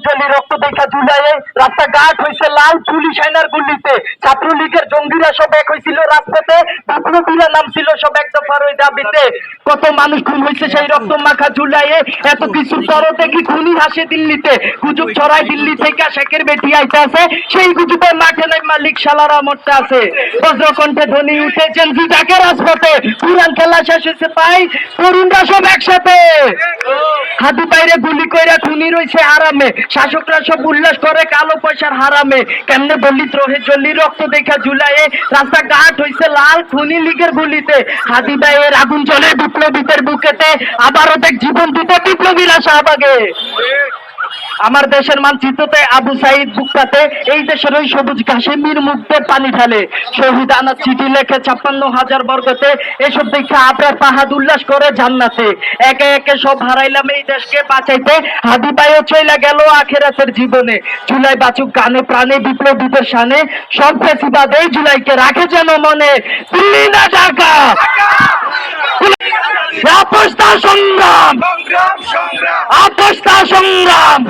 জলি রক্ত দেখা জুলাইয়ে রাস্তাঘাট হয়েছে লাল, পুলিশ আইনার গুলিতে। ছাত্রলীগের জঙ্গিরা সব এক হয়েছিল রাজপথে, বিপ্লবীরা নাম ছিল সব এক দফার ওই দাবিতে। কত মানুষ খুন হয়েছে সেই রক্ত মাখা জুলাইয়ে, এত কিছুর পরও দেখি খুনি হাসে দিল্লিতে। গুজব ছড়ায় দিল্লি থেকে শেখের বেটি আইতে আছে, সেই গুজবের মাঠে নাই মালিক শালারা মরতে আছে। বজ্রকণ্ঠে ধ্বনি উঠেছেন জি ডাকে রাজপথে, পুরান খেলা শেষ হয়েছে পাই তরুণরা সব একসাথে। হাতি বাইরে গুলি কইরা খুনি রয়েছে আরামে, শাসকরা সব উল্লাস করে কালো পয়সার হারামে। কেমনে বলি দ্রোহে জলি রক্ত দেখা জুলাইয়ে, রাস্তাঘাট হইছে লাল খুনি লীগের গুলিতে। হাতি বাইয়ের আগুন জ্বলে বিপ্লবীদের বুকেতে, আবারও দেখ জীবন দিতে বিপ্লবীরা শাহবাগে। আমার দেশের মানচিত্রতে আবু সাইদ বুকটাতে, এই দেশের ওই সবুজ ঘাসে মীর মুগ্ধের পানি ঢালে। শহীদ আনার চিঠি লেখে 56,000 বর্গতে, এসব দেখে আপনার পাহাদ উল্লাস করে জান্নাতে। একে একে সব হারাইলাম এই দেশকে বাঁচাইতে, হাদি বাইও চইলা গেল আখেরাতের জীবনে। জুলাই বাঁচুক গানে প্রাণে বিপ্লবীদের শানে, সব ফেসিবাদ এই জুলাইকে রাখে যেন মনে। দিল্লি না ঢাকা, আপস্তা সংগ্রাম, আপস্তা সংগ্রাম।